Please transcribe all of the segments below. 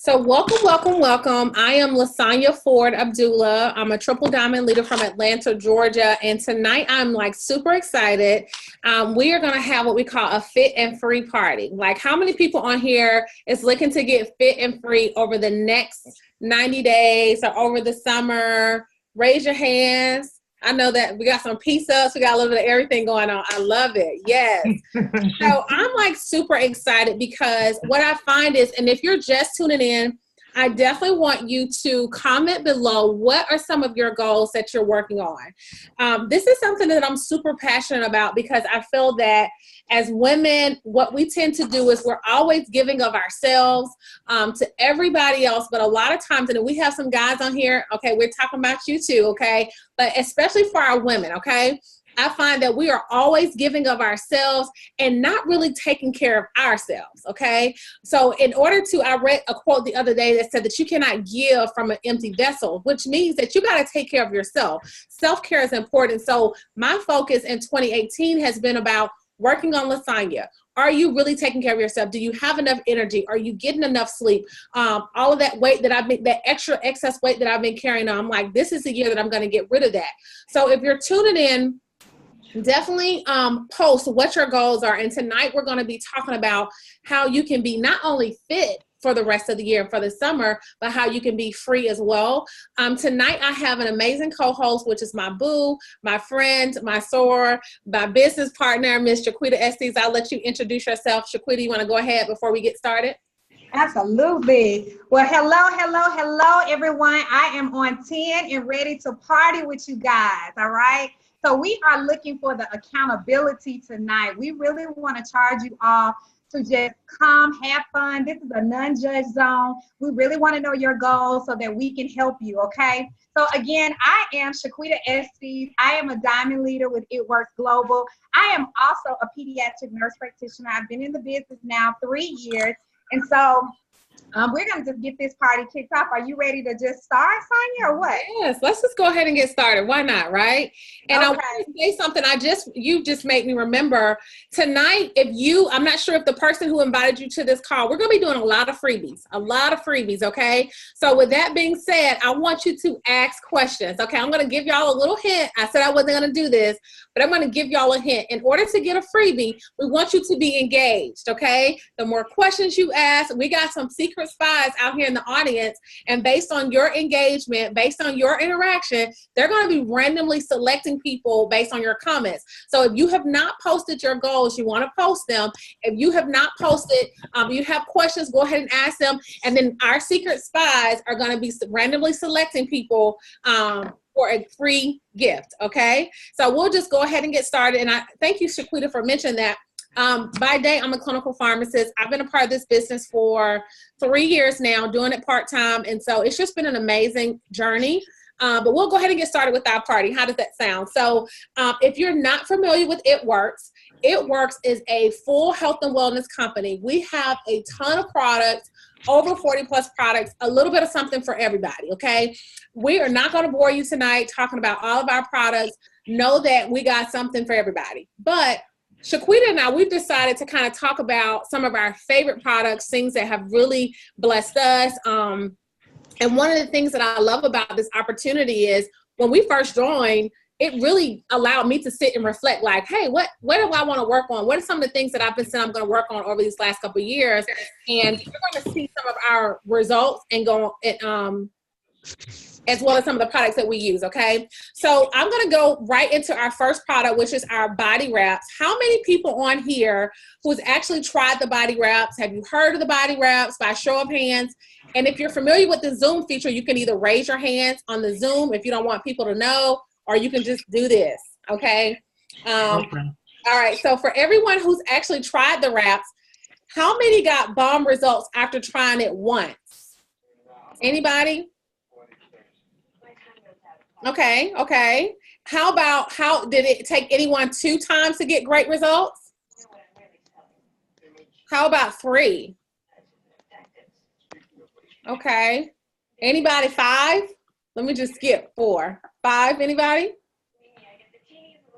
So welcome, welcome, welcome. I am LaSonya Ford-Abdullah. I'm a triple diamond leader from Atlanta, Georgia. And tonight I'm like super excited. We are going to have what we call a fit and free party. Like, how many people on here is looking to get fit and free over the next 90 days or over the summer? Raise your hands. I know that we got some pizzas. We got a little bit of everything going on. I love it. Yes. So I'm like super excited because what I find is, and if you're just tuning in, I definitely want you to comment below what are some of your goals that you're working on. This is something that I'm super passionate about because I feel that as women, what we tend to do is we're always giving of ourselves to everybody else. But a lot of times, and we have some guys on here, okay, we're talking about you too, okay? But especially for our women, okay? I find that we are always giving of ourselves and not really taking care of ourselves, okay? So in order to, I read a quote the other day that said that you cannot give from an empty vessel, which means that you got to take care of yourself. Self-care is important. So my focus in 2018 has been about working on LaSonya. Are you really taking care of yourself? Do you have enough energy? Are you getting enough sleep? All of that weight that I've been, that excess weight that I've been carrying on, I'm like, this is the year that I'm going to get rid of that. So if you're tuning in, definitely post what your goals are. And tonight we're going to be talking about how you can be not only fit for the rest of the year for the summer, but how you can be free as well. Tonight I have an amazing co-host, which is my boo, my friend, my soror, my business partner, Miss Shaquita Estes. I'll let you introduce yourself. Shaquita, you want to go ahead before we get started? Absolutely. Well, hello, everyone. I am on 10 and ready to party with you guys, all right? So we are looking for the accountability tonight. We really want to charge you all to just come, have fun. This is a non-judge zone. We really want to know your goals so that we can help you, okay? So again, I am Shaquita Estes. I am a diamond leader with It Works Global. I am also a pediatric nurse practitioner. I've been in the business now 3 years. And so we're going to just get this party kicked off. Are you ready to just start, Sonya, or what? Yes, let's just go ahead and get started. Why not, right? And okay. I want to say something. You just made me remember tonight. I'm not sure if the person who invited you to this call, we're going to be doing a lot of freebies, okay? So with that being said, I want you to ask questions, okay? I'm going to give y'all a little hint. I said I wasn't going to do this, but I'm going to give y'all a hint. In order to get a freebie, we want you to be engaged, okay? The more questions you ask, we got some secret spies out here in the audience, and based on your engagement, based on your interaction, they're going to be randomly selecting people based on your comments. So if you have not posted your goals, you want to post them. If you have not posted, you have questions, go ahead and ask them, and then our secret spies are going to be randomly selecting people for a free gift, okay? So we'll just go ahead and get started, and I thank you, Shaquita, for mentioning that. By day, I'm a clinical pharmacist. I've been a part of this business for 3 years now, doing it part-time. And so it's just been an amazing journey. But we'll go ahead and get started with our party. How does that sound? So if you're not familiar with It Works is a full health and wellness company. We have a ton of products, over 40 plus products, a little bit of something for everybody, okay? We are not going to bore you tonight talking about all of our products. Know that we got something for everybody. But Shaquita and I, we've decided to kind of talk about some of our favorite products, things that have really blessed us. And one of the things that I love about this opportunity is when we first joined, it really allowed me to sit and reflect like, hey, what do I want to work on? What are some of the things that I've been saying I'm going to work on over these last couple of years? And you're going to see some of our results and go as well as some of the products that we use, okay? So I'm gonna go right into our first product, which is our body wraps. How many people on here who's actually tried the body wraps? Have you heard of the body wraps? By show of hands. And if you're familiar with the Zoom feature, you can either raise your hands on the Zoom if you don't want people to know, or you can just do this, okay? All right, so for everyone who's actually tried the wraps, how many got bomb results after trying it once? Anybody? Okay. How did it take anyone 2 times to get great results? How about 3? Okay. Anybody 5? Let me just skip 4. 5, anybody?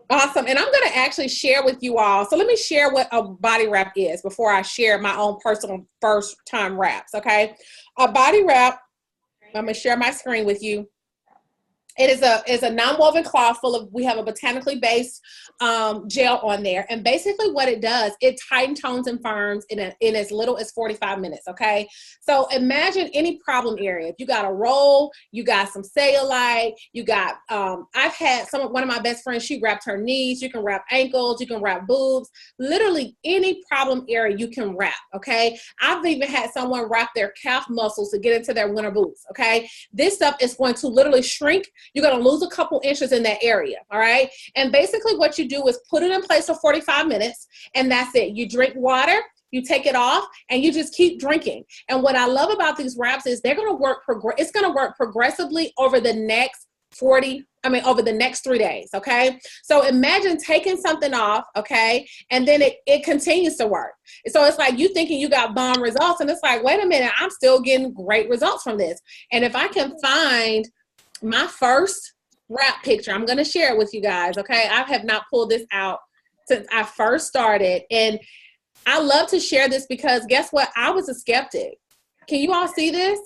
Awesome. And I'm going to actually share with you all. So let me share what a body wrap is before I share my own personal first time wraps. Okay. A body wrap, I'm going to share my screen with you. It is a non-woven cloth full of, we have a botanically based gel on there. And basically what it does, it tightens, tones, and firms in as little as 45 minutes, okay? So imagine any problem area. If you got a roll, you got some cellulite, you got, I've had one of my best friends, she wrapped her knees, you can wrap ankles, you can wrap boobs, literally any problem area you can wrap, okay? I've even had someone wrap their calf muscles to get into their winter boots, okay? This stuff is going to literally shrink. You're going to lose a couple inches in that area, all right? And basically what you do is put it in place for 45 minutes, and that's it. You drink water, you take it off, and you just keep drinking. And what I love about these wraps is they're going to work, it's going to work progressively over the next over the next 3 days, okay? So imagine taking something off, okay, and then it continues to work. So it's like you thinking you got bomb results, and it's like, wait a minute, I'm still getting great results from this. And if I can find my first wrap picture, I'm going to share it with you guys, okay? I have not pulled this out since I first started, and I love to share this because guess what? I was a skeptic. Can you all see this?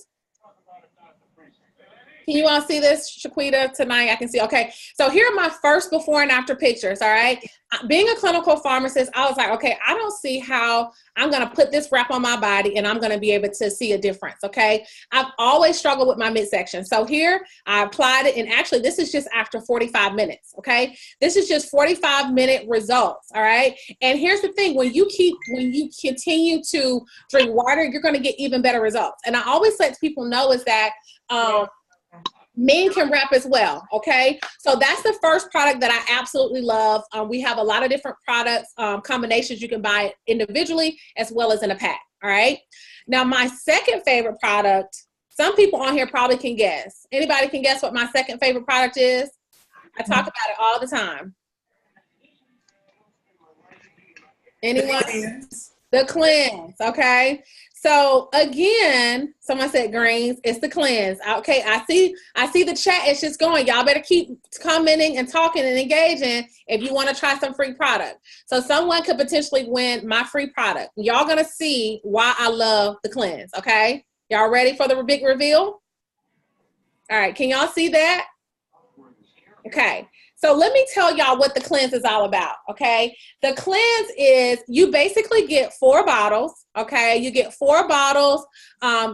Can you all see this, Shaquita, tonight? I can see. Okay, so here are my first before and after pictures, all right? Being a clinical pharmacist, I was like, okay, I don't see how I'm going to put this wrap on my body and I'm going to be able to see a difference, okay? I've always struggled with my midsection. So here, I applied it, and actually, this is just after 45 minutes, okay? This is just 45-minute results, all right? And here's the thing, when you continue to drink water, you're going to get even better results. And I always let people know is that, men can wrap as well, okay? So that's the first product that I absolutely love. We have a lot of different products, combinations you can buy individually as well as in a pack, all right? Now, my second favorite product, some people on here probably can guess. Anybody can guess what my second favorite product is? I talk about it all the time. Anyone? The cleanse, okay? So again, someone said greens, it's the cleanse. Okay, I see the chat, it's just going. Y'all better keep commenting and talking and engaging if you want to try some free product. So someone could potentially win my free product. Y'all gonna see why I love the cleanse, okay? Y'all ready for the big reveal? All right, can y'all see that? Okay. So let me tell y'all what the cleanse is all about, okay? The cleanse is you basically get 4 bottles, okay? You get 4 bottles.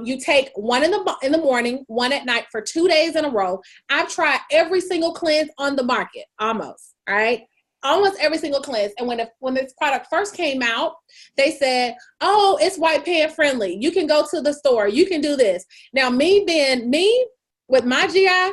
You take one in the morning, one at night for 2 days in a row. I've tried every single cleanse on the market, almost, all right? Almost every single cleanse. And when this product first came out, they said, oh, it's white pan friendly. You can go to the store. You can do this. Now, me with my GI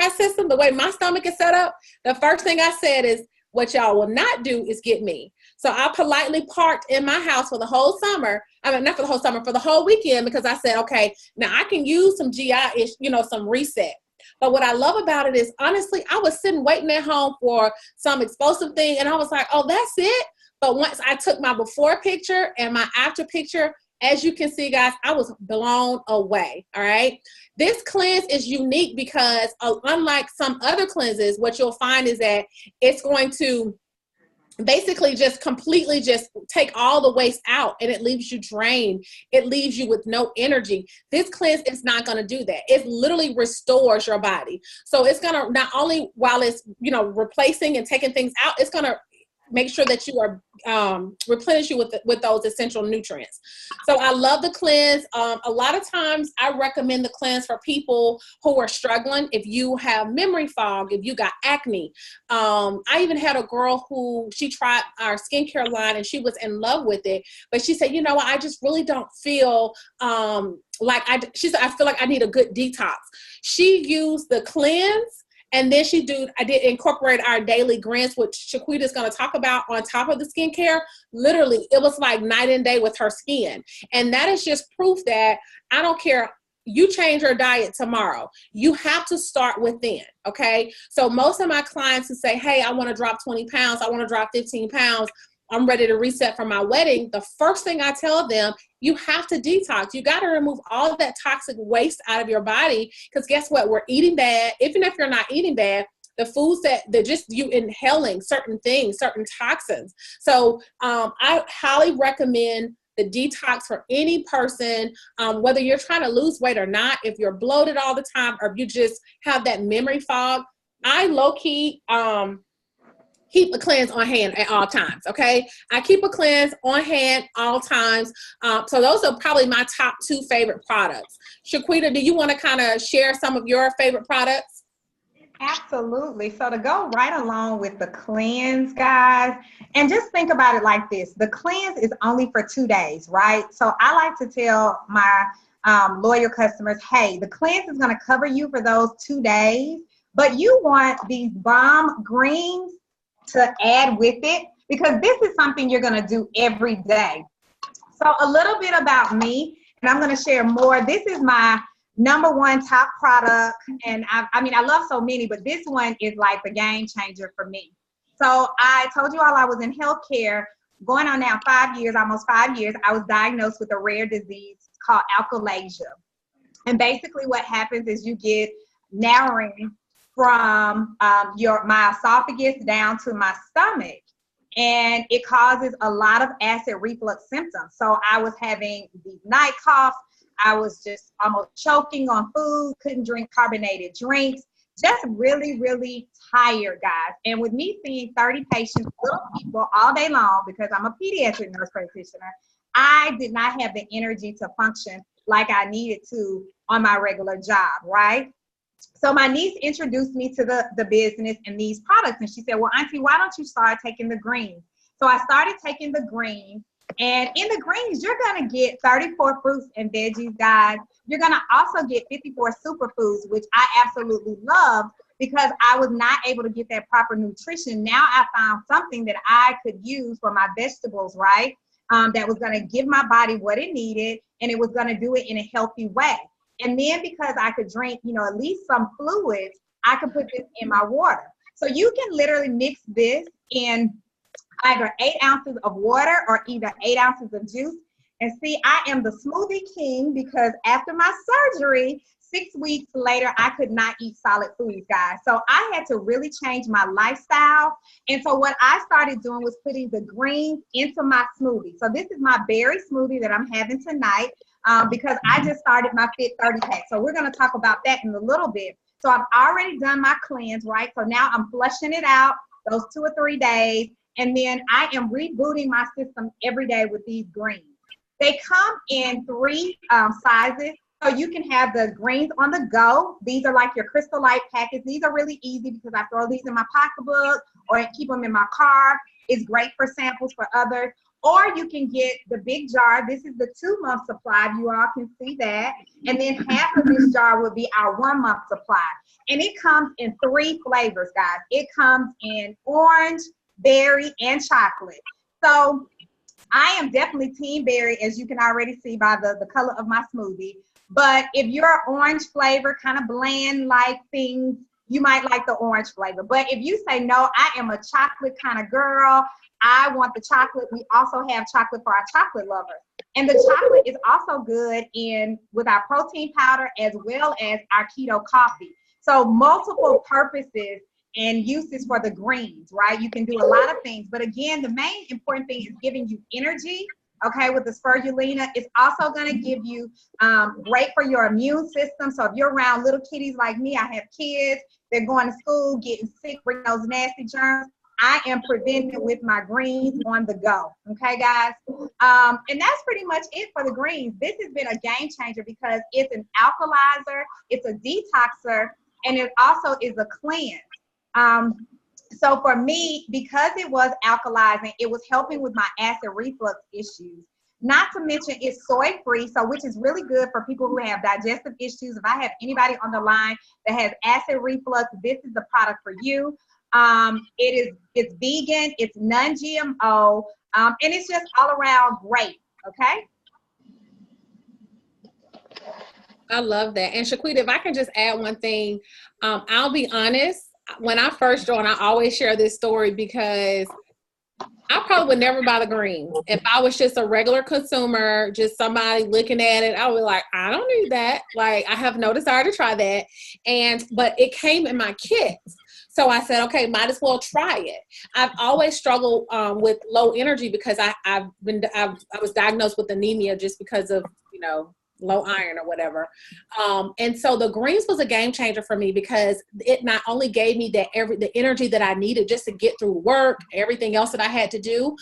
system, the way my stomach is set up, the first thing I said is, what y'all will not do is get me. So I politely parked in my house for the whole summer. I mean, not for the whole summer, for the whole weekend, because I said, okay, now I can use some GI-ish, some reset. But what I love about it is, honestly, I was sitting waiting at home for some explosive thing, and I was like, oh, that's it? But once I took my before picture and my after picture, as you can see, guys, I was blown away, all right? This cleanse is unique because unlike some other cleanses, what you'll find is that it's going to basically just completely just take all the waste out, and it leaves you drained. It leaves you with no energy. This cleanse is not going to do that. It literally restores your body. So it's going to not only while it's, replacing and taking things out, it's going to make sure that you are replenish you with those essential nutrients. So I love the cleanse. A lot of times I recommend the cleanse for people who are struggling. If you have memory fog, if you got acne. I even had a girl who she tried our skincare line and she was in love with it, but she said, I just really don't feel she said, I feel like I need a good detox. She used the cleanse. And then I did incorporate our daily greens, which Shaquita is going to talk about on top of the skincare. Literally, it was like night and day with her skin. And that is just proof that I don't care. You change your diet tomorrow. You have to start within, okay? So most of my clients who say, hey, I want to drop 20 pounds, I want to drop 15 pounds, I'm ready to reset for my wedding, the first thing I tell them, you have to detox. You got to remove all of that toxic waste out of your body, because guess what? We're eating bad. Even if you're not eating bad, the foods that just you inhaling certain things, certain toxins. So I highly recommend the detox for any person, whether you're trying to lose weight or not. If you're bloated all the time, or if you just have that memory fog, I low-key keep a cleanse on hand at all times. Okay, I keep a cleanse on hand all times. So those are probably my top 2 favorite products. Shaquita, do you want to kind of share some of your favorite products? Absolutely. So to go right along with the cleanse, guys, and just think about it like this. The cleanse is only for 2 days, right? So I like to tell my loyal customers, hey, the cleanse is going to cover you for those 2 days, but you want these bomb greens to add with it, because this is something you're going to do every day. So a little bit about me, and I'm going to share more. This is my number 1 top product. And I mean, I love so many, but this one is like the game changer for me. So I told you all I was in healthcare going on now 5 years, almost 5 years. I was diagnosed with a rare disease called alkalasia. And basically what happens is you get narrowing from my esophagus down to my stomach. And it causes a lot of acid reflux symptoms. So I was having these night coughs. I was just almost choking on food, couldn't drink carbonated drinks, just really, really tired, guys. And with me seeing 30 patients, little people all day long, because I'm a pediatric nurse practitioner, I did not have the energy to function like I needed to on my regular job, right? So my niece introduced me to the business and these products. And she said, well, Auntie, why don't you start taking the greens? So I started taking the greens. And in the greens, you're going to get 34 fruits and veggies, guys. You're going to also get 54 superfoods, which I absolutely love because I was not able to get that proper nutrition. Now I found something that I could use for my vegetables, right? That was going to give my body what it needed, and it was going to do it in a healthy way. And then because I could drink, at least some fluids, I could put this in my water. So you can literally mix this in either 8 ounces of water or either 8 ounces of juice. And see, I am the smoothie king because after my surgery, 6 weeks later, I could not eat solid foods, guys. So I had to really change my lifestyle. And so what I started doing was putting the greens into my smoothie. So this is my berry smoothie that I'm having tonight because I just started my Fit 30 pack. So we're going to talk about that in a little bit. So I've already done my cleanse, right? So now I'm flushing it out those 2 or 3 days. And then I am rebooting my system every day with these greens. They come in 3 sizes. So you can have the greens on the go. These are like your Crystal Light packets. These are really easy because I throw these in my pocketbook or keep them in my car. It's great for samples for others. Or you can get the big jar. This is the 2-month supply. You all can see that. And then half of this jar will be our 1-month supply. And it comes in 3 flavors, guys. It comes in orange, berry, and chocolate. So I am definitely team berry, as you can already see by the color of my smoothie. But if you're orange flavor, kind of bland like things, you might like the orange flavor. But if you say, no, I am a chocolate kind of girl, I want the chocolate, we also have chocolate for our chocolate lovers. And the chocolate is also good with our protein powder as well as our keto coffee. So multiple purposes and uses for the greens, right? You can do a lot of things. But again, the main important thing is giving you energy. Okay, with the spirulina, it's also going to give you great for your immune system. So if you're around little kitties like me, I have kids, they're going to school, getting sick, bringing those nasty germs. I am preventing it with my greens on the go. Okay, guys? And that's pretty much it for the greens. This has been a game changer because it's an alkalizer, it's a detoxer, and it also is a cleanse. So for me, because it was alkalizing, it was helping with my acid reflux issues. Not to mention it's soy-free, so which is really good for people who have digestive issues. If I have anybody on the line that has acid reflux, this is the product for you. It's vegan, it's non-GMO, and it's just all around great, okay? I love that. And Shaquita, if I can just add one thing, I'll be honest, when I first joined, I always share this story because I probably would never buy the greens. If I was just a regular consumer, just somebody looking at it, I would be like, I don't need that. Like, I have no desire to try that. But it came in my kits. So I said, okay, might as well try it. I've always struggled with low energy because I was diagnosed with anemia just because of, you know, low iron or whatever. And so the greens was a game changer for me because it not only gave me the energy that I needed just to get through work, everything else that I had to do,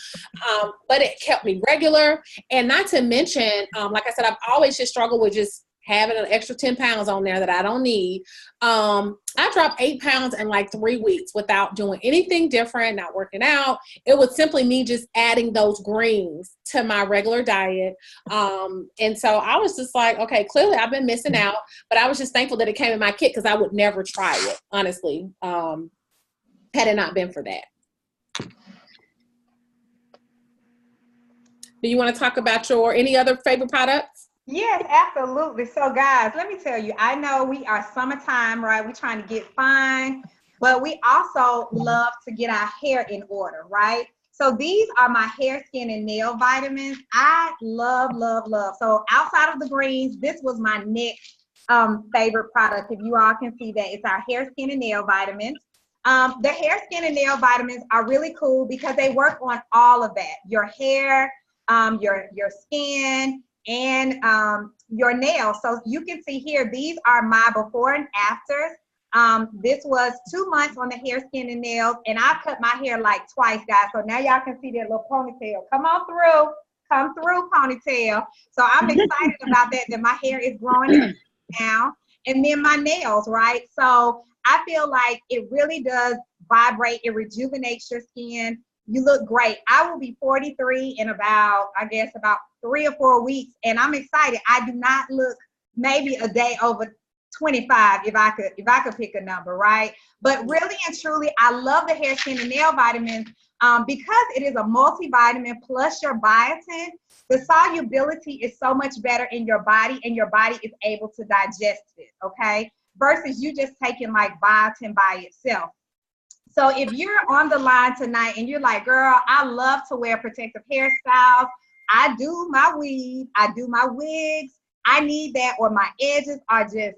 but it kept me regular. And not to mention, like I said, I've always just struggled with just having an extra 10 pounds on there that I don't need. I dropped 8 pounds in like 3 weeks without doing anything different, not working out. It was simply me just adding those greens to my regular diet. And so I was just like, okay, clearly I've been missing out, but I was just thankful that it came in my kit because I would never try it, honestly, had it not been for that. Do you want to talk about any other favorite products? Yes, absolutely. So guys, let me tell you, I know we are summertime, right? We're trying to get fine, but we also love to get our hair in order, right? So these are my hair, skin, and nail vitamins. I love, love, love. So outside of the greens, this was my next favorite product. If you all can see that, it's our hair, skin, and nail vitamins. The hair, skin, and nail vitamins are really cool because they work on all of that. Your hair, your skin, and your nails. So you can see here, these are my before and afters. This was 2 months on the hair, skin, and nails, and I cut my hair like twice, guys. So now y'all can see that little ponytail. Come through ponytail. So I'm excited about that my hair is growing now. And then my nails, right? So I feel like it really does vibrate. It rejuvenates your skin. You look great. I will be 43 in about 3 or 4 weeks, and I'm excited. I do not look maybe a day over 25 if I could pick a number, right? But really and truly, I love the hair, skin, and nail vitamins because it is a multivitamin plus your biotin. The solubility is so much better in your body, and your body is able to digest it, okay? Versus you just taking like biotin by itself. So if you're on the line tonight and you're like, girl, I love to wear protective hairstyles. I do my weave. I do my wigs. I need that, or my edges are just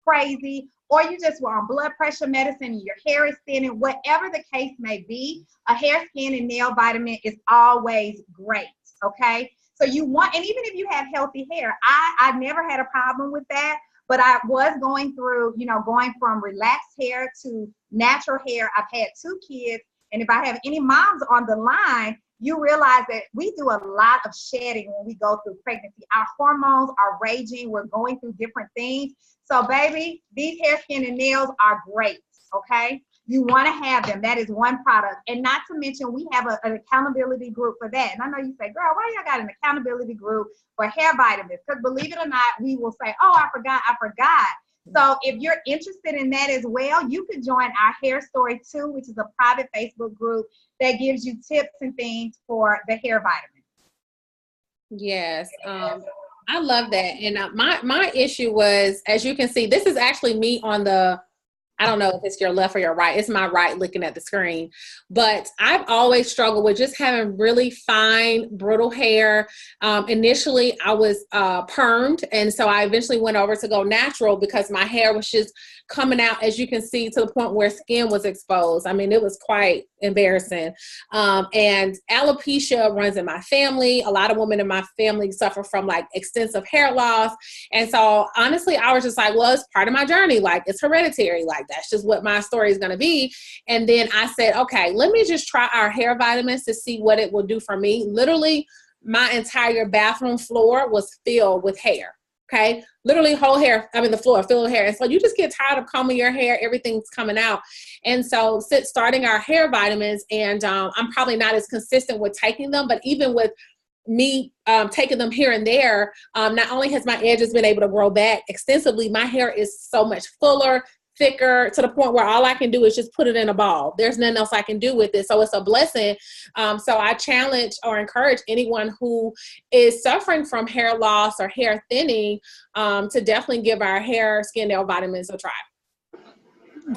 crazy, or you just want blood pressure medicine and your hair is thinning, whatever the case may be, a hair, skin, and nail vitamin is always great, okay? So you want, and even if you have healthy hair, I never had a problem with that. But I was going through, going from relaxed hair to natural hair. I've had 2 kids. And if I have any moms on the line, you realize that we do a lot of shedding when we go through pregnancy. Our hormones are raging. We're going through different things. So baby, these hair, skin, and nails are great, okay? You want to have them. That is one product. And not to mention, we have an accountability group for that. And I know you say, girl, why y'all got an accountability group for hair vitamins? Because believe it or not, we will say, oh, I forgot. So if you're interested in that as well, you could join our Hair Story 2, which is a private Facebook group that gives you tips and things for the hair vitamins. Yes. I love that. And my issue was, as you can see, this is actually me on the, I don't know if it's your left or your right. It's my right looking at the screen. But I've always struggled with just having really fine, brittle hair. Initially, I was permed. And so I eventually went over to go natural because my hair was just coming out, as you can see, to the point where skin was exposed. I mean, it was quite embarrassing. And alopecia runs in my family. A lot of women in my family suffer from like extensive hair loss. And so honestly, I was just like, well, it's part of my journey. Like, it's hereditary. Like, that's just what my story is going to be. And then I said, okay, let me just try our hair vitamins to see what it will do for me. Literally, my entire bathroom floor was filled with hair. Okay, literally whole hair, the floor filled with hair. And so you just get tired of combing your hair, everything's coming out. And so since starting our hair vitamins, and I'm probably not as consistent with taking them, but even with me taking them here and there, not only has my edges been able to grow back extensively, my hair is so much fuller, thicker, to the point where all I can do is just put it in a ball. There's nothing else I can do with it. So it's a blessing. So I challenge or encourage anyone who is suffering from hair loss or hair thinning to definitely give our hair, skin, nail vitamins a try.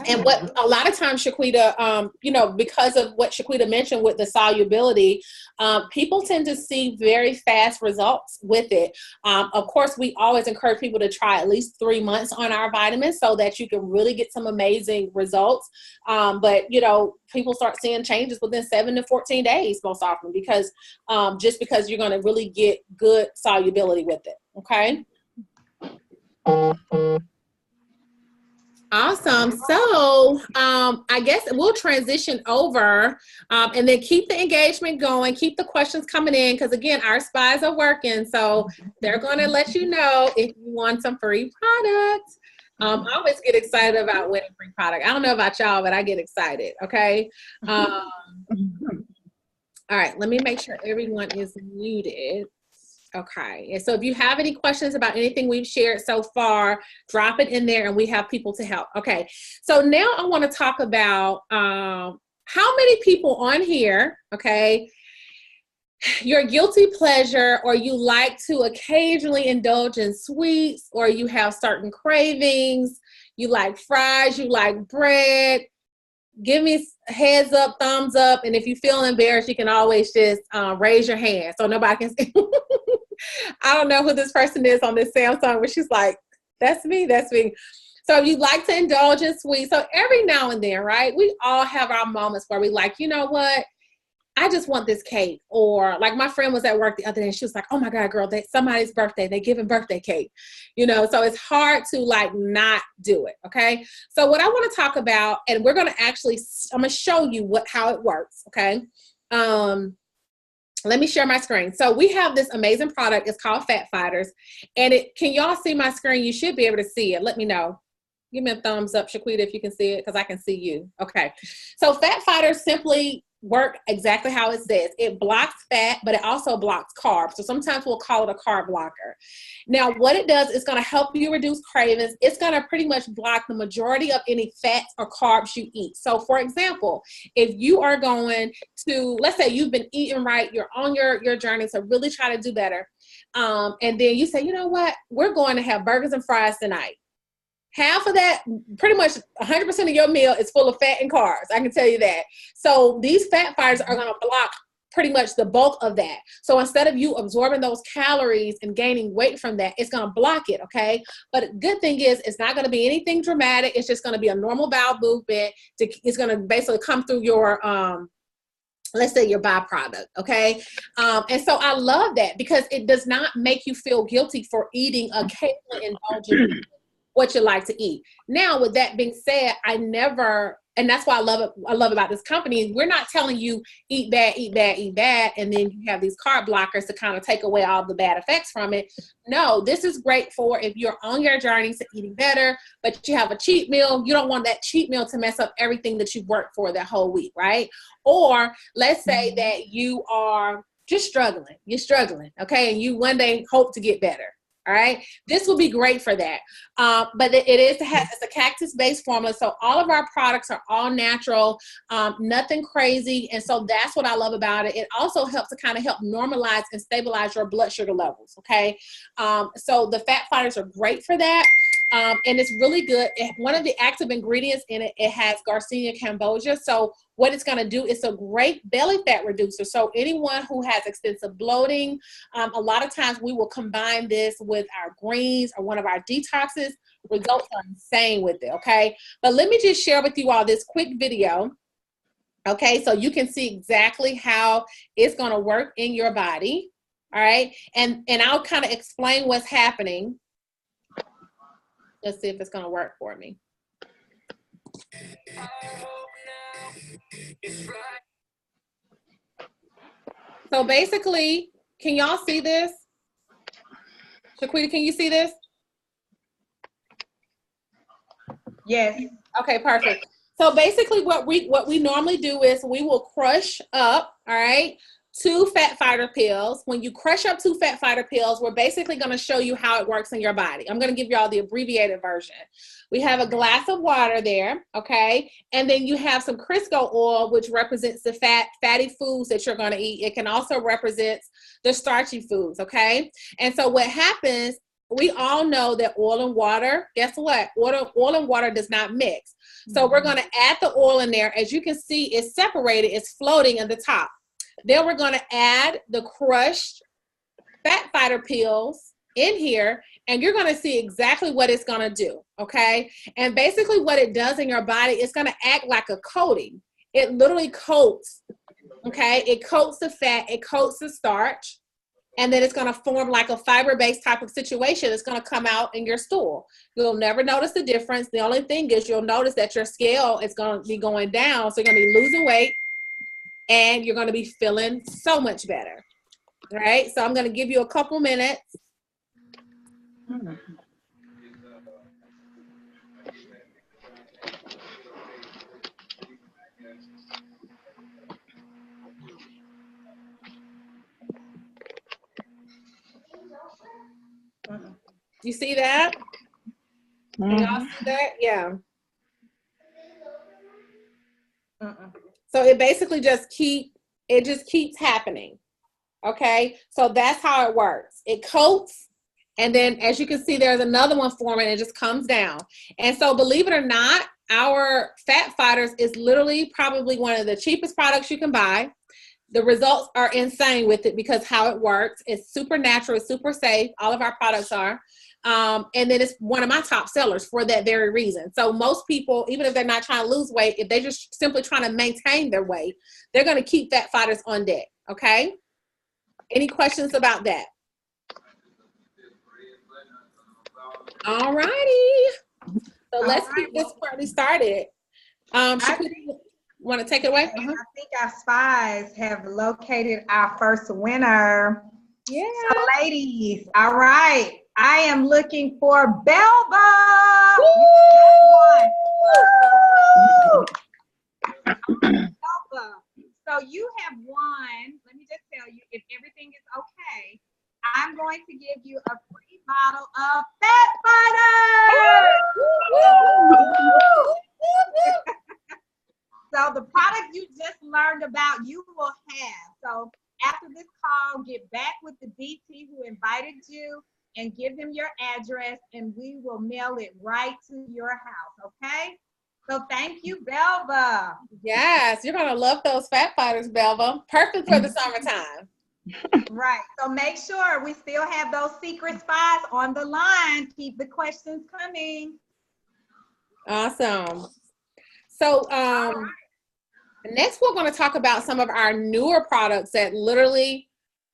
And what a lot of times, Shaquita, you know, because of what Shaquita mentioned with the solubility, people tend to see very fast results with it. Of course, we always encourage people to try at least 3 months on our vitamins so that you can really get some amazing results. But, you know, people start seeing changes within 7 to 14 days most often because just because you're going to really get good solubility with it. Okay. Awesome. So I guess we'll transition over and then keep the engagement going, keep the questions coming in because again, our spies are working. So they're going to let you know if you want some free products. I always get excited about winning free product. I don't know about y'all, but I get excited. Okay. All right. Let me make sure everyone is muted. Okay, and so if you have any questions about anything we've shared so far, drop it in there and we have people to help. Okay, so now I want to talk about how many people on here, okay, your guilty pleasure or you like to occasionally indulge in sweets or you have certain cravings, you like fries, you like bread. Give me heads up, thumbs up, and if you feel embarrassed, you can always just raise your hand so nobody can see. I don't know who this person is on this Samsung, but she's like, that's me, that's me. So if you like to indulge in sweets, so every now and then, right, we all have our moments where we like, you know what, I just want this cake. Or like my friend was at work the other day and she was like, oh my God, girl, somebody's birthday, they giving birthday cake, you know, so it's hard to like not do it. Okay. So what I want to talk about, and we're going to actually, I'm going to show you how it works. Okay. Let me share my screen. So we have this amazing product. It's called Fat Fighters. And can y'all see my screen? You should be able to see it. Let me know. Give me a thumbs up, Shaquita, if you can see it, because I can see you. Okay. So Fat Fighters simply work exactly how it says. It blocks fat, but it also blocks carbs. So sometimes we'll call it a carb blocker. Now, what it does is going to help you reduce cravings. It's going to pretty much block the majority of any fats or carbs you eat. So for example, if you are going to, let's say you've been eating right, you're on your journey to really try to do better. And then you say, you know what, we're going to have burgers and fries tonight. Half of that, pretty much 100% of your meal is full of fat and carbs. I can tell you that. So these fat fibers are going to block pretty much the bulk of that. So instead of you absorbing those calories and gaining weight from that, it's going to block it, okay? But the good thing is it's not going to be anything dramatic. It's just going to be a normal bowel movement. It's going to basically come through your, let's say your byproduct, okay? And so I love that because it does not make you feel guilty for eating occasionally indulging what you like to eat. Now, with that being said, and that's why I love about this company. We're not telling you eat bad, eat bad, eat bad, and then you have these carb blockers to kind of take away all the bad effects from it. No, this is great for if you're on your journey to eating better, but you have a cheat meal. You don't want that cheat meal to mess up everything that you've worked for that whole week, right? Or let's say that you are just struggling. You're struggling, okay? And you one day hope to get better. All right, this will be great for that. But it's a cactus-based formula, so all of our products are all natural, nothing crazy, and so that's what I love about it. It also helps to kind of help normalize and stabilize your blood sugar levels. Okay, so the Fat Fighters are great for that. And it's really good. One of the active ingredients in it, it has Garcinia cambogia. So what it's going to do, it's a great belly fat reducer. So anyone who has extensive bloating, a lot of times we will combine this with our greens or one of our detoxes. Results are insane with it, okay? But let me just share with you all this quick video, okay? So you can see exactly how it's going to work in your body, all right? And I'll kind of explain what's happening. Let's see if it's going to work for me. So basically, can y'all see this? Shaquita, can you see this? Yes. Okay, perfect. So basically what we normally do is we will crush up, all right, 2 Fat Fighter pills. When you crush up 2 Fat Fighter pills, we're basically going to show you how it works in your body. I'm going to give you all the abbreviated version. We have a glass of water there, okay? And then you have some Crisco oil, which represents the fatty foods that you're going to eat. It can also represent the starchy foods, okay? And so what happens, we all know that oil and water, guess what? Oil and water does not mix. So we're going to add the oil in there. As you can see, it's separated. It's floating at the top. Then we're going to add the crushed fat fighter pills in here, and you're going to see exactly what it's going to do, okay? And basically what it does in your body, it's going to act like a coating. It literally coats, okay? It coats the fat, it coats the starch, and then it's going to form like a fiber-based type of situation. It's going to come out in your stool. You'll never notice the difference. The only thing is you'll notice that your scale is going to be going down, so you're going to be losing weight, and you're going to be feeling so much better, right? So I'm going to give you a couple minutes. You see that? Can y'all see that? Yeah. So it basically just keeps happening. Okay, so that's how it works. It coats, and then as you can see, there's another one forming, and it just comes down. And so believe it or not, our fat fighters is literally probably one of the cheapest products you can buy. The results are insane with it because how it works. It's super natural, it's super safe. All of our products are. And then it's one of my top sellers for that very reason. So most people, even if they're not trying to lose weight, if they're just simply trying to maintain their weight, they're going to keep fat fighters on deck. Okay. Any questions about that? All righty. So let's get this party started. Want to take it away? I think our spies have located our first winner. Yeah. So ladies, all right. I am looking for Belva. Belva. So you have won. Let me just tell you, if everything is okay, I'm going to give you a free bottle of Fat Fighter. So the product you just learned about, you will have. So after this call, get back with the DT who invited you and give them your address, and we will mail it right to your house, okay? So thank you, Belva. Yes, you're going to love those fat fighters, Belva. Perfect for the summertime. Right. So make sure we still have those secret spies on the line. Keep the questions coming. Awesome. So next we're going to talk about some of our newer products that literally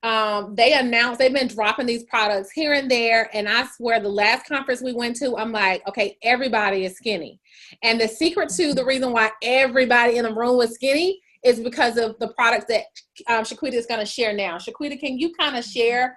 they've been dropping these products here and there. And I swear the last conference we went to, I'm like, okay, everybody is skinny. And the secret to the reason why everybody in the room was skinny is because of the products that Shaquita is going to share now. Shaquita, can you kind of share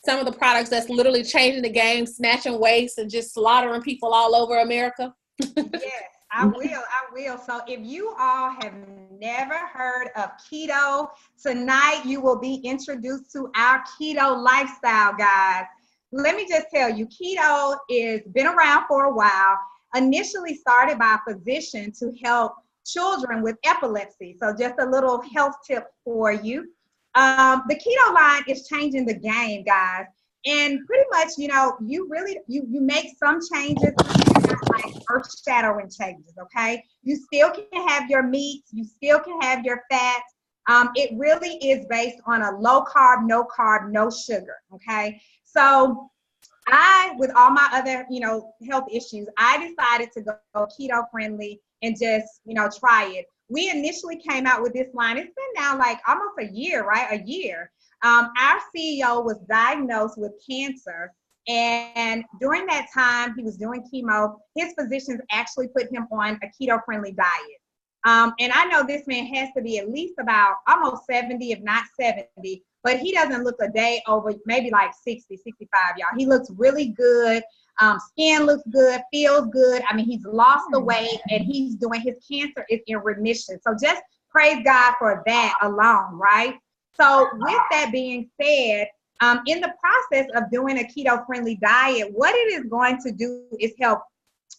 some of the products that's literally changing the game, snatching waist and just slaughtering people all over America? Yes, I will. So if you all have never heard of keto, tonight you will be introduced to our keto lifestyle, guys. Let me just tell you, keto is been around for a while. Initially started by a physician to help children with epilepsy. So just a little health tip for you. The keto line is changing the game, guys. And pretty much, you know, you make some changes, like earth-shattering changes, okay? You still can have your meats, you still can have your fats. It really is based on a low carb, no sugar, okay? So with all my other, health issues, I decided to go keto friendly and just, try it. We initially came out with this line. It's been now like almost a year, right? A year. Our CEO was diagnosed with cancer. And during that time, he was doing chemo. His physicians actually put him on a keto-friendly diet. And I know this man has to be at least about almost 70, if not 70, but he doesn't look a day over, maybe like 60, 65, y'all. He looks really good. Skin looks good, feels good. I mean, he's lost the weight and his cancer is in remission. So just praise God for that alone, right? So with that being said, in the process of doing a keto-friendly diet, what it is going to do is help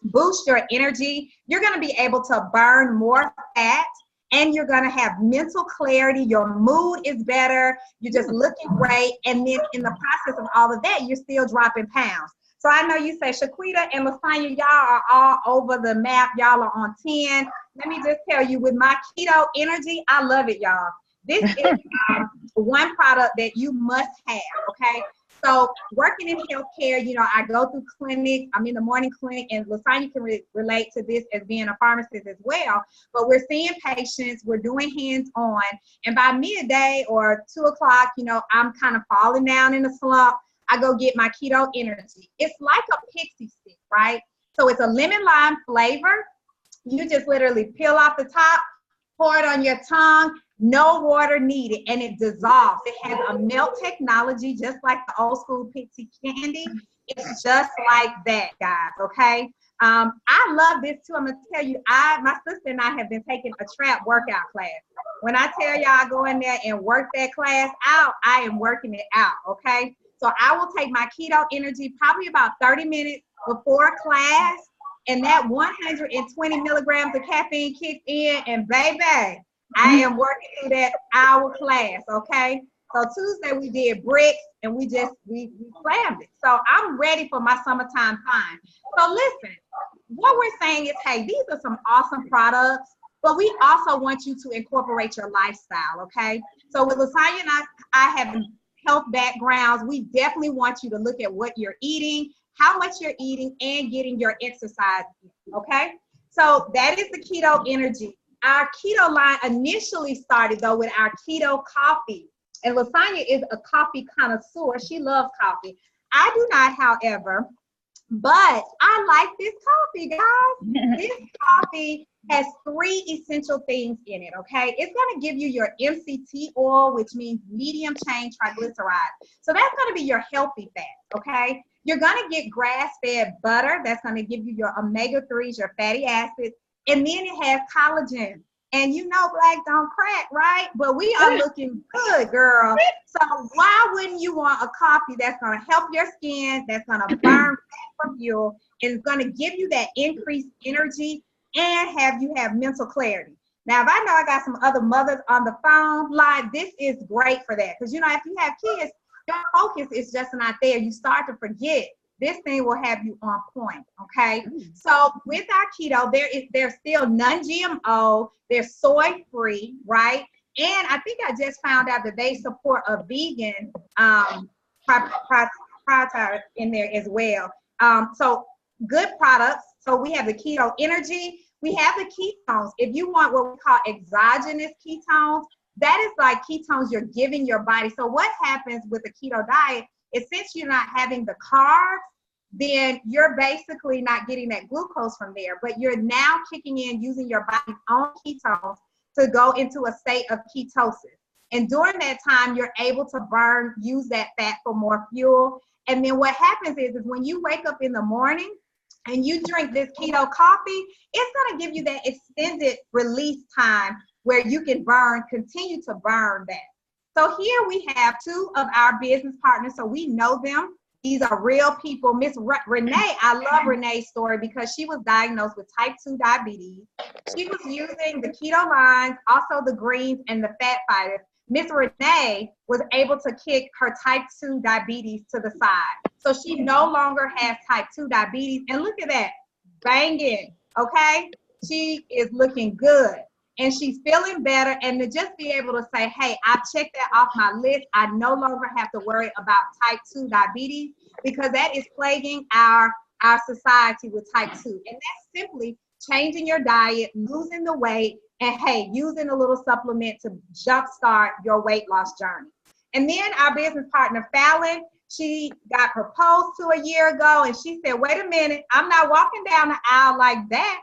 boost your energy. You're going to be able to burn more fat, and you're going to have mental clarity. Your mood is better. You're just looking great. And then in the process of all of that, you're still dropping pounds. So I know you say Shaquita and LaSonya, y'all are all over the map. Y'all are on 10. Let me just tell you, with my keto energy, I love it, y'all. This is one product that you must have, okay? So working in healthcare, you know, I go through clinics. I'm in the morning clinic, and LaSonya can relate to this as being a pharmacist as well. But we're seeing patients, we're doing hands-on, and by midday or 2 o'clock, you know, I'm kind of falling down in a slump. I go get my keto energy. It's like a pixie stick, right? So it's a lemon lime flavor. You just literally peel off the top, pour it on your tongue, no water needed, and it dissolves. It has a melt technology, just like the old school pixie candy. It's just like that, guys, okay? I love this too. I'm gonna tell you, my sister and I have been taking a trap workout class. When I tell y'all I go in there and work that class out, I am working it out, okay? So I will take my keto energy probably about 30 minutes before class, and that 120 milligrams of caffeine kicks in, and baby, I am working through that hour class, okay? So Tuesday we did bricks, and we slammed it. So I'm ready for my summertime fine. So listen, what we're saying is, hey, these are some awesome products, but we also want you to incorporate your lifestyle, okay? So with LaSonya and I have health backgrounds, we definitely want you to look at what you're eating, how much you're eating, and getting your exercise, okay? So that is the keto energy. Our keto line initially started though with our keto coffee, and LaSonya is a coffee connoisseur. She loves coffee. I do not, however, but I like this coffee, guys. This coffee has 3 essential things in it, okay? It's gonna give you your MCT oil, which means medium chain triglycerides. So that's gonna be your healthy fat, okay? You're gonna get grass-fed butter. That's gonna give you your omega-3s, your fatty acids, and then it has collagen. And you know black don't crack, right? But we are looking good, girl. So why wouldn't you want a coffee that's gonna help your skin, that's gonna burn fat for fuel, and it's gonna give you that increased energy and have mental clarity. Now, if I know I got some other mothers on the phone line, this is great for that. Because, you know, if you have kids, your focus is just not there. You start to forget. This thing will have you on point, okay? So with our keto, there's still non-GMO, they're soy-free, right? And I think I just found out that they support a vegan product in there as well. So good products. So we have the keto energy. We have the ketones. If you want what we call exogenous ketones, that is like ketones you're giving your body. So what happens with the keto diet is, since you're not having the carbs, then you're basically not getting that glucose from there, but you're now kicking in using your body's own ketones to go into a state of ketosis. And during that time, you're able to use that fat for more fuel. And then what happens is when you wake up in the morning and you drink this keto coffee, it's going to give you that extended release time where you can continue to burn that. So here we have 2 of our business partners, so we know them. These are real people. Miss Renee, I love Renee's story because she was diagnosed with type 2 diabetes. She was using the keto lines, also the greens and the fat fighters. Miss Renee was able to kick her type 2 diabetes to the side. So she no longer has type 2 diabetes. And look at that, banging, okay? She is looking good. And she's feeling better, and to just be able to say, hey, I've checked that off my list. I no longer have to worry about type 2 diabetes, because that is plaguing our society with type 2. And that's simply changing your diet, losing the weight, and hey, using a little supplement to jumpstart your weight loss journey. And then our business partner, Fallon, she got proposed to a year ago, and she said, wait a minute, I'm not walking down the aisle like that.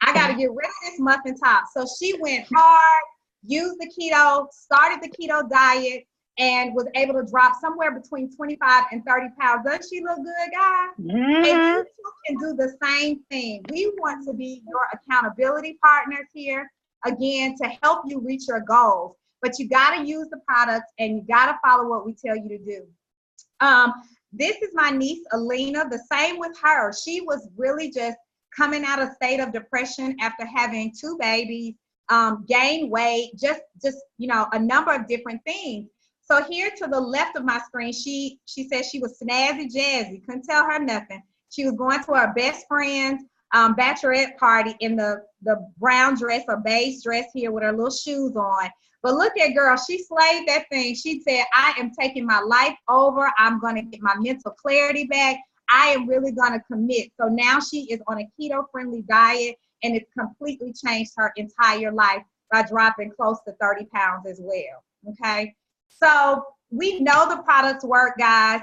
I got to get rid of this muffin top. So she went hard, used the keto, started the keto diet, and was able to drop somewhere between 25 and 30 pounds. Doesn't she look good, guys? And you can do the same thing. We want to be your accountability partners here, again, to help you reach your goals. But you got to use the products, and you got to follow what we tell you to do. This is my niece, Alina. The same with her. She was really just coming out of state of depression after having 2 babies, gained weight, just you know, a number of different things. So here to the left of my screen, she said she was snazzy jazzy. Couldn't tell her nothing. She was going to her best friend's bachelorette party in the brown dress or beige dress here with her little shoes on. But look at girl, she slayed that thing. She said, I am taking my life over. I'm going to get my mental clarity back. I am really going to commit. So now she is on a keto-friendly diet, and it's completely changed her entire life by dropping close to 30 pounds as well, okay? So we know the products work, guys.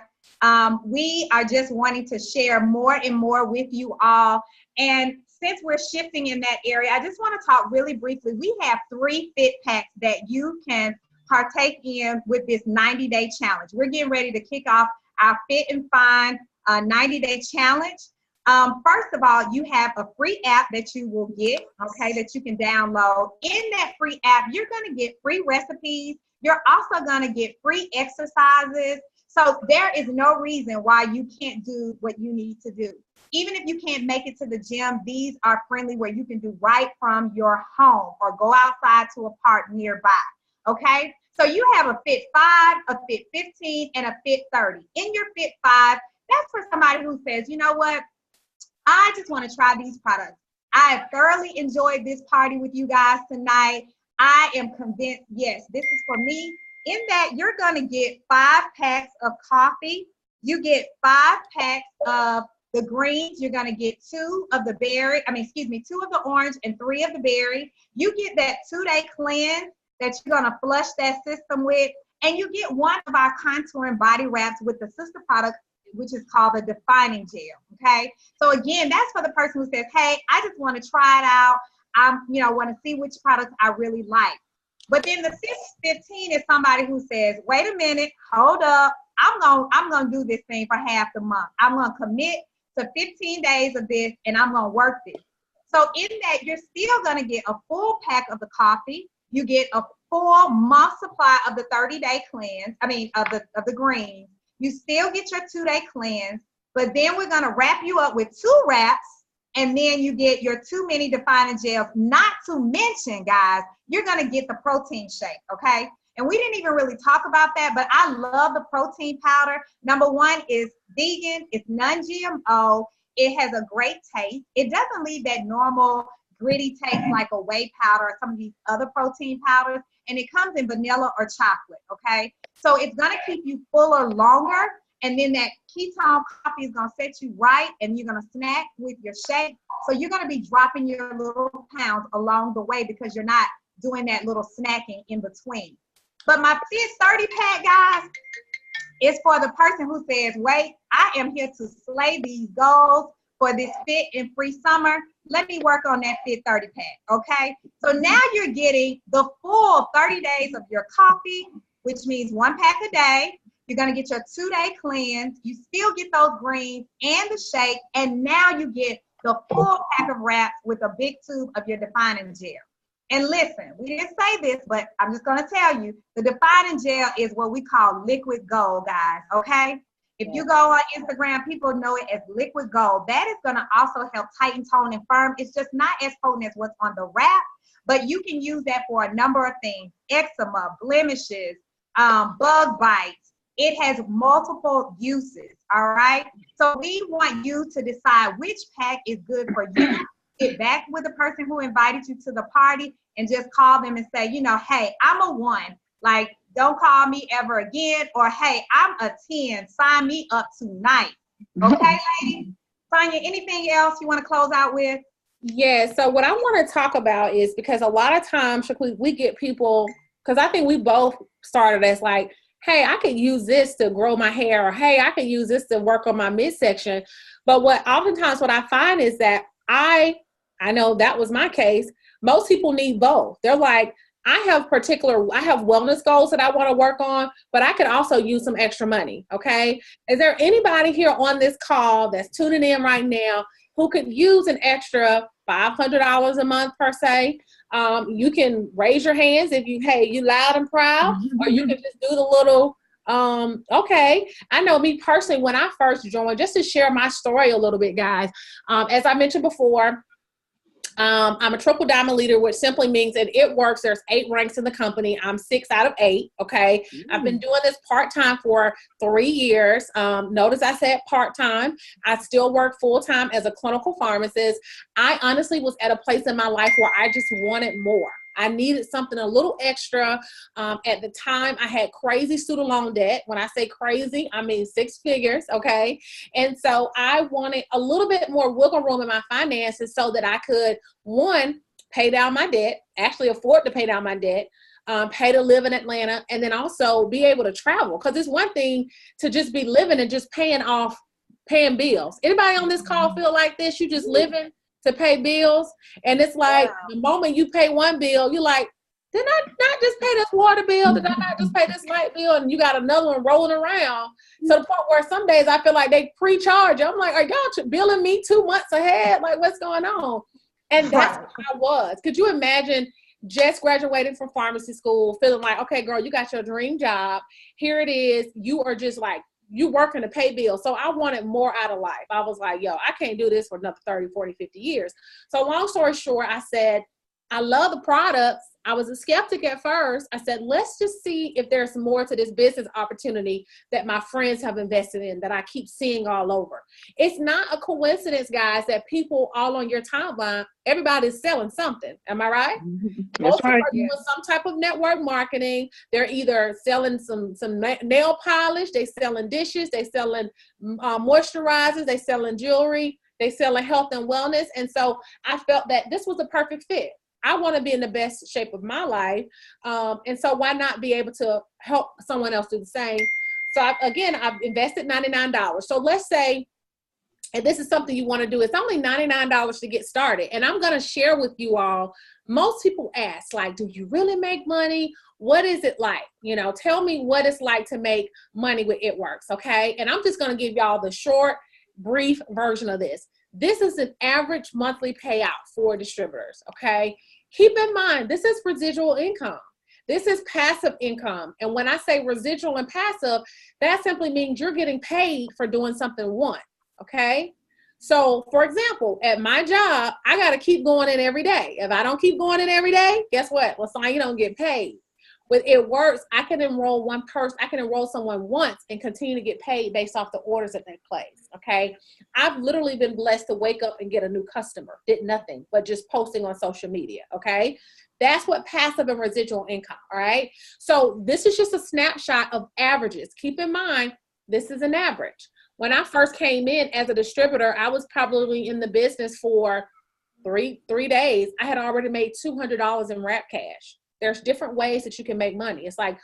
We are just wanting to share more and more with you all. And since we're shifting in that area, I just want to talk really briefly. We have 3 fit packs that you can partake in with this 90-day challenge. We're getting ready to kick off our Fit and Fine 90-day challenge. First of all, you have a free app that you will get, okay, that you can download. In that free app, you're going to get free recipes. You're also going to get free exercises. So there is no reason why you can't do what you need to do. Even if you can't make it to the gym, these are friendly where you can do right from your home or go outside to a park nearby, okay? So you have a Fit 5, a Fit 15, and a Fit 30. In your Fit 5, that's for somebody who says, you know what? I just want to try these products. I have thoroughly enjoyed this party with you guys tonight. I am convinced, yes, this is for me. In that, you're going to get 5 packs of coffee. You get 5 packs of the greens. You're going to get 2 of the berry, 2 of the orange and 3 of the berry. You get that 2-day cleanse that you're going to flush that system with. And you get 1 of our contouring body wraps with the sister product, which is called the defining gel, okay? So again, that's for the person who says, hey, I just want to try it out. Want to see which products I really like. But then the 15 is somebody who says, wait a minute, hold up. I'm gonna do this thing for half the month. I'm gonna commit to 15 days of this and I'm gonna work this. So in that, you're still gonna get a full pack of the coffee. You get a full month supply of the 30-day cleanse, of the greens. You still get your 2-day cleanse, but then we're gonna wrap you up with 2 wraps. And then you get your 2 mini defining gels, not to mention, guys, you're going to get the protein shake, okay? And we didn't even really talk about that, but I love the protein powder. Number 1 is vegan. It's non-GMO. It has a great taste. It doesn't leave that normal gritty taste like a whey powder or some of these other protein powders. And it comes in vanilla or chocolate, okay? So it's going to keep you fuller longer. And then that ketone coffee is going to set you right, and you're going to snack with your shake. So you're going to be dropping your little pounds along the way because you're not doing that little snacking in between. But my Fit 30 pack, guys, is for the person who says, wait, I am here to slay these goals for this fit and free summer. Let me work on that Fit 30 pack, okay? So now you're getting the full 30 days of your coffee, which means 1 pack a day. You're going to get your 2-day cleanse. You still get those greens and the shake. And now you get the full pack of wraps with a big tube of your defining gel. And listen, we didn't say this, but I'm just going to tell you, the defining gel is what we call liquid gold, guys, okay? If you go on Instagram, people know it as liquid gold. That is going to also help tighten, tone, and firm. It's just not as potent as what's on the wrap, but you can use that for a number of things. Eczema, blemishes, bug bites. It has multiple uses, all right? So we want you to decide which pack is good for you. Get back with the person who invited you to the party and just call them and say, hey, I'm a 1. Like, don't call me ever again. Or, hey, I'm a 10. Sign me up tonight. Okay, lady? Sonya, anything else you want to close out with? Yeah, so what I want to talk about is because a lot of times we get people, because I think we both started as like, hey, I could use this to grow my hair, or hey, I could use this to work on my midsection. But oftentimes what I find is that I know that was my case. Most people need both. They're like, I have wellness goals that I want to work on, but I could also use some extra money. Okay. Is there anybody here on this call that's tuning in right now who could use an extra $500 a month per se? You can raise your hands if you loud and proud, or you can just do the little, okay. I know me personally, when I first joined, just to share my story a little bit, guys, as I mentioned before, I'm a triple diamond leader, which simply means that it works. There's 8 ranks in the company. I'm 6 out of 8. Okay. I've been doing this part-time for 3 years. Notice I said part-time. I still work full-time as a clinical pharmacist. I honestly was at a place in my life where I just wanted more. I needed something a little extra. At the time, I had crazy student loan debt. When I say crazy, I mean 6 figures, okay? And so I wanted a little bit more wiggle room in my finances so that I could, one, pay down my debt, actually afford to pay down my debt, pay to live in Atlanta, and then also be able to travel. Because it's one thing to just be living and just paying bills. Anybody on this call feel like this? You just living to pay bills, and it's like the moment you pay one bill, you're like, did I not just pay this water bill? Did I not just pay this light bill? And you got another one rolling around to the point where some days I feel like they pre-charge. I'm like, are y'all billing me 2 months ahead? Like, what's going on? And that's what I was. Could you imagine just graduating from pharmacy school, feeling like, okay, girl, you got your dream job. Here it is. You are just like, you working to pay bills. So I wanted more out of life. I was like, yo, I can't do this for another 30, 40, 50 years. So long story short, I said, I love the products. I was a skeptic at first. I said, let's just see if there's more to this business opportunity that my friends have invested in that I keep seeing all over. It's not a coincidence, guys, that people all on your timeline, everybody's selling something. Am I right? Most people are doing some type of network marketing. They're either selling some nail polish, they selling dishes, they selling moisturizers, they selling jewelry, they selling health and wellness. And so I felt that this was a perfect fit. I want to be in the best shape of my life. And so why not be able to help someone else do the same? So I've invested $99. So let's say, and this is something you want to do, it's only $99 to get started. And I'm going to share with you all, most people ask, like, do you really make money? What is it like? You know, tell me what it's like to make money with It Works, okay? And I'm just going to give y'all the short, brief version of this. This is an average monthly payout for distributors, okay? Keep in mind, this is residual income. This is passive income. And when I say residual and passive, that simply means you're getting paid for doing something once, okay? So, for example, at my job, I got to keep going in every day. If I don't keep going in every day, guess what? LaSonya, you don't get paid. With It Works, I can enroll one person, I can enroll someone once and continue to get paid based off the orders that they place, okay? I've literally been blessed to wake up and get a new customer, did nothing but just posting on social media, okay? That's what passive and residual income, all right? So this is just a snapshot of averages. Keep in mind, this is an average. When I first came in as a distributor, I was probably in the business for three days. I had already made $200 in wrap cash. There's different ways that you can make money. It's like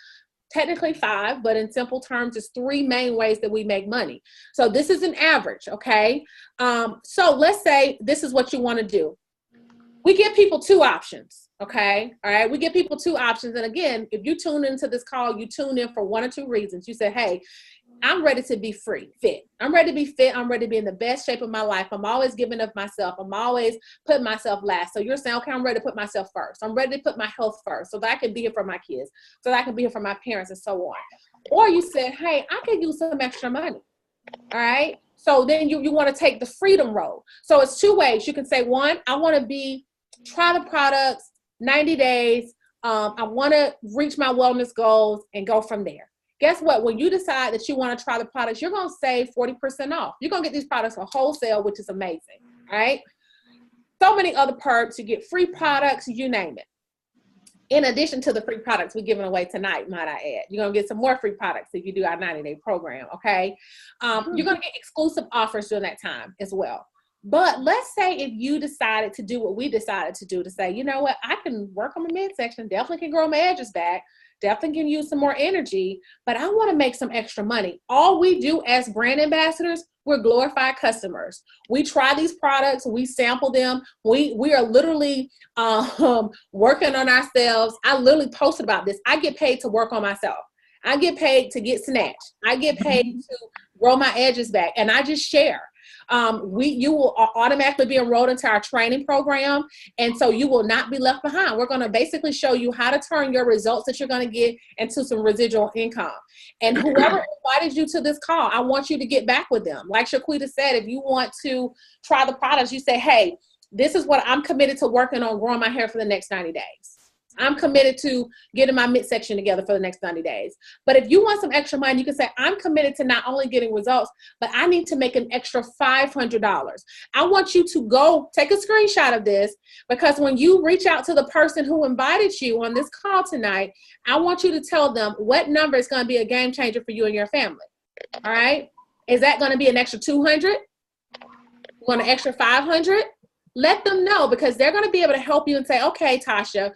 technically 5, but in simple terms, it's 3 main ways that we make money. So this is an average, okay? So let's say this is what you want to do. We give people 2 options, okay? All right, we give people 2 options. And again, if you tune into this call, you tune in for 1 or 2 reasons. You say, hey, I'm ready to be fit. I'm ready to be fit. I'm ready to be in the best shape of my life. I'm always giving of myself. I'm always putting myself last. So you're saying, okay, I'm ready to put myself first. I'm ready to put my health first so that I can be here for my kids, so that I can be here for my parents and so on. Or you said, hey, I could use some extra money. All right. So then you want to take the freedom road. So it's 2 ways. You can say, 1, I want to try the products 90 days. I want to reach my wellness goals and go from there. Guess what? When you decide that you want to try the products, you're going to save 40% off. You're going to get these products for wholesale, which is amazing, right? So many other perks. You get free products, you name it. In addition to the free products we're giving away tonight, might I add. You're going to get some more free products if you do our 90-day program, okay? You're going to get exclusive offers during that time as well. But let's say if you decided to do what we decided to do, to say, you know what, I can work on my midsection, definitely can grow my edges back, definitely can use some more energy, but I want to make some extra money. All we do as brand ambassadors, we're glorified customers. We try these products, we sample them. We are literally working on ourselves. I literally posted about this. I get paid to work on myself. I get paid to get snatched. I get paid to grow my edges back, and I just share. You will automatically be enrolled into our training program, and so you will not be left behind. We're going to basically show you how to turn your results that you're going to get into some residual income. And whoever invited you to this call, I want you to get back with them. Like Shaquita said, if you want to try the products, you say, hey, this is what I'm committed to working on growing my hair for the next 90 days. I'm committed to getting my midsection together for the next 90 days. But if you want some extra money, you can say, I'm committed to not only getting results, but I need to make an extra $500. I want you to go take a screenshot of this, because when you reach out to the person who invited you on this call tonight, I want you to tell them what number is going to be a game changer for you and your family. All right. Is that going to be an extra 200? You want an extra 500? Let them know, because they're going to be able to help you and say, okay, Tasha,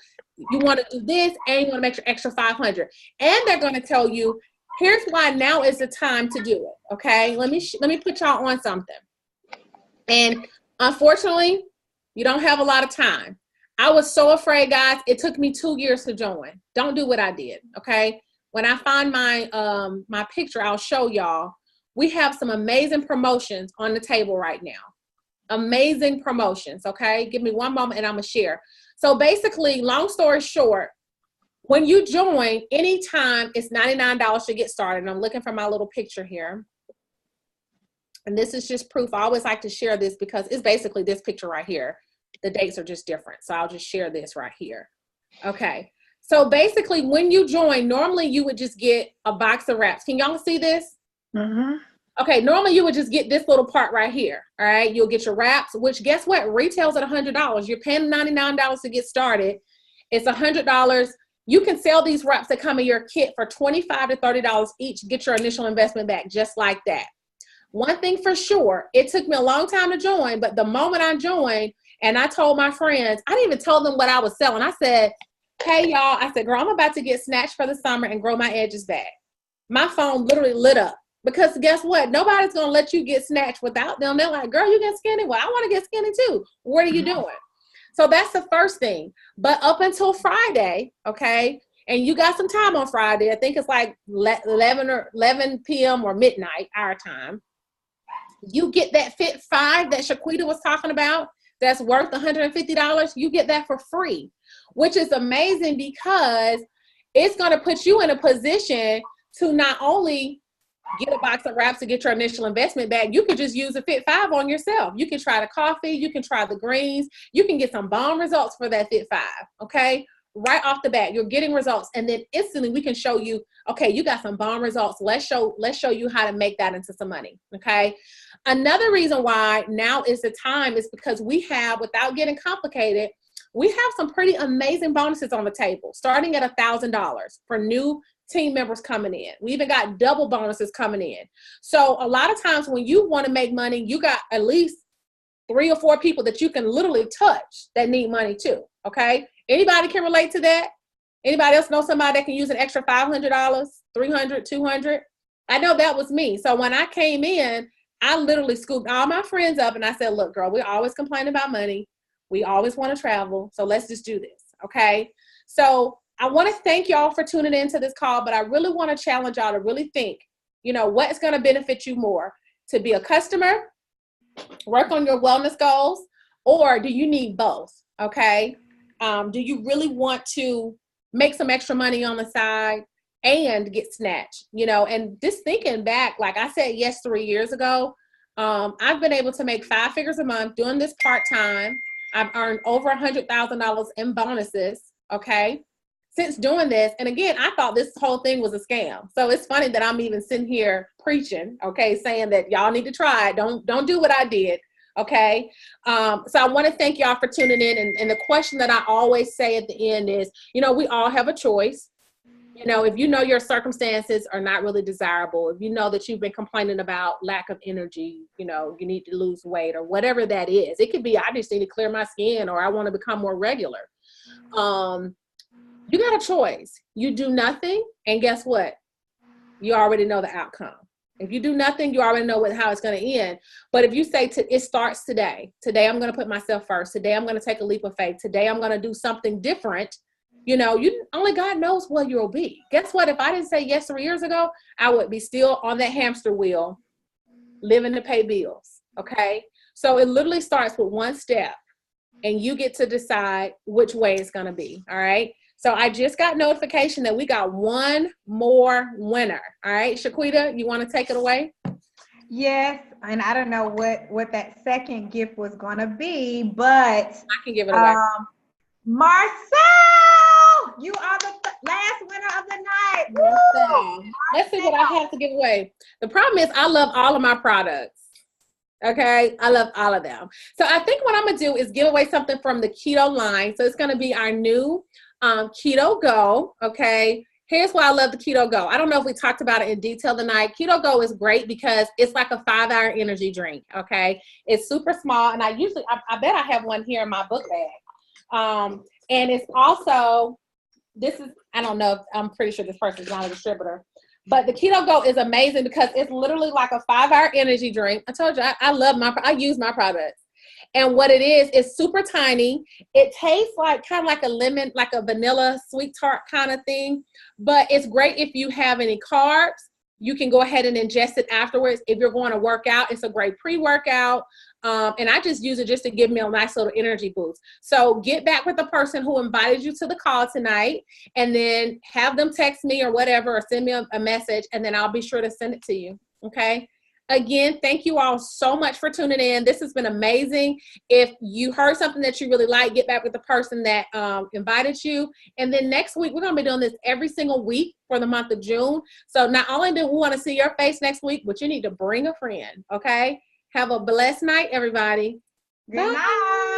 you want to do this and you want to make your extra 500. And they're going to tell you, here's why now is the time to do it. Okay. Let me put y'all on something. And unfortunately, you don't have a lot of time. I was so afraid, guys. It took me 2 years to join. Don't do what I did. Okay. When I find my, my picture, I'll show y'all. We have some amazing promotions on the table right now. Amazing promotions. Okay. Give me one moment and I'm going to share. So basically, long story short, when you join, anytime it's $99 to get started. And I'm looking for my little picture here. And this is just proof. I always like to share this because it's basically this picture right here. The dates are just different. So I'll just share this right here. Okay. So basically, when you join, normally you would just get a box of wraps. Can y'all see this? Mm-hmm. Okay, normally you would just get this little part right here, all right? You'll get your wraps, which guess what? Retails at $100. You're paying $99 to get started. It's $100. You can sell these wraps that come in your kit for $25 to $30 each. Get your initial investment back just like that. One thing for sure, it took me a long time to join, but the moment I joined and I told my friends, I didn't even tell them what I was selling. I said, hey, y'all, I said, girl, I'm about to get snatched for the summer and grow my edges back. My phone literally lit up. Because guess what? Nobody's going to let you get snatched without them. They're like, girl, you get skinny. Well, I want to get skinny too. What are you doing? So that's the first thing. But up until Friday, okay, and you got some time on Friday. I think it's like 11 p.m. or midnight, our time. You get that Fit 5 that Shaquita was talking about that's worth $150. You get that for free, which is amazing because it's going to put you in a position to not only get a box of wraps to get your initial investment back. You could just use a Fit 5 on yourself. You can try the coffee. You can try the greens. You can get some bomb results for that Fit 5. Okay. Right off the bat, you're getting results. And then instantly we can show you, okay, you got some bomb results. Let's show you how to make that into some money. Okay. Another reason why now is the time is because we have, without getting complicated, we have some pretty amazing bonuses on the table, starting at $1,000 for new team members coming in. We even got double bonuses coming in. So a lot of times when you want to make money, you got at least 3 or 4 people that you can literally touch that need money too. Okay. Anybody can relate to that? Anybody else know somebody that can use an extra $500, $300, $200? I know that was me. So when I came in, I literally scooped all my friends up and I said, look, girl, we always complain about money. We always want to travel. So let's just do this. Okay. So I want to thank y'all for tuning into this call, but I really want to challenge y'all to really think, what's going to benefit you more, to be a customer, work on your wellness goals, or do you need both? Okay. Do you really want to make some extra money on the side and get snatched? And just thinking back, like I said, yes, 3 years ago, I've been able to make 5 figures a month doing this part-time. I've earned over $100,000 in bonuses. Okay. Since doing this, and again, I thought this whole thing was a scam. So it's funny that I'm even sitting here preaching, okay, saying that y'all need to try it. Don't do what I did, okay? So I want to thank y'all for tuning in. And the question that I always say at the end is, we all have a choice. If your circumstances are not really desirable, if you know that you've been complaining about lack of energy, you need to lose weight or whatever that is. It could be, I just need to clear my skin, or I want to become more regular. You got a choice. You do nothing, and guess what? You already know the outcome. If you do nothing, you already know how it's going to end. But if you say it starts today. Today I'm going to put myself first. Today I'm going to take a leap of faith. Today I'm going to do something different. Only God knows where you'll be. Guess what? If I didn't say yes 3 years ago, I would be still on that hamster wheel, living to pay bills. Okay. So it literally starts with one step, and you get to decide which way it's going to be. All right. So I just got notification that we got one more winner. All right, Shaquita, you want to take it away? Yes, and I don't know what that second gift was going to be, but I can give it away. Marcel, you are the last winner of the night. Woo! Let's see what I have to give away. The problem is I love all of my products. Okay, I love all of them. So I think what I'm gonna do is give away something from the keto line. So it's gonna be our new Keto Go. Okay, here's why I love the Keto Go. I don't know if we talked about it in detail tonight. Keto Go is great because it's like a 5-hour energy drink. Okay, it's super small, and I bet I have one here in my book bag. And it's also, I don't know if I'm pretty sure this person is not a distributor. But the Keto Go is amazing because it's literally like a 5-hour energy drink. I told you, I use my products. And what it is, it's super tiny. It tastes like kind of like a lemon, like a vanilla sweet tart kind of thing. But it's great if you have any carbs. You can go ahead and ingest it afterwards. If you're going to work out, it's a great pre-workout. And I just use it just to give me a nice little energy boost. So get back with the person who invited you to the call tonight, and then have them text me or whatever, or send me a message, and then I'll be sure to send it to you. Okay. Again, thank you all so much for tuning in. This has been amazing. If you heard something that you really like, get back with the person that invited you. And then next week, we're going to be doing this every single week for the month of June. So not only do we want to see your face next week, but you need to bring a friend. Okay. Have a blessed night, everybody. Good night.